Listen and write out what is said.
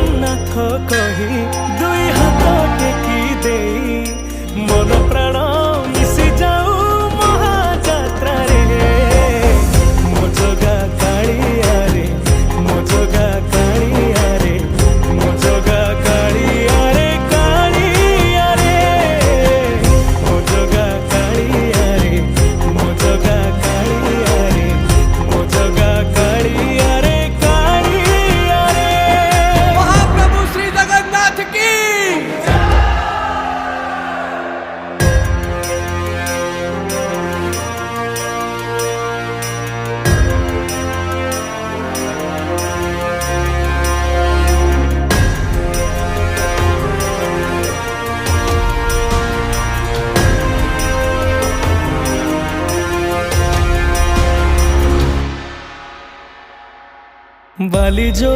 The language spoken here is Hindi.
जगन्नाथ कही दुई हाथ टेकी दे मन प्राण मिशि जाऊ महाजात्रा रे मो जगा कालिया रे मो जगा कालिया रे मो जगा कालिया रे कालिया रे मो जगा कालिया रे मो जगा कालिया रे मो जगा कालिया रे कालिया रे। महाप्रभु श्री जगन्नाथ की बाली जो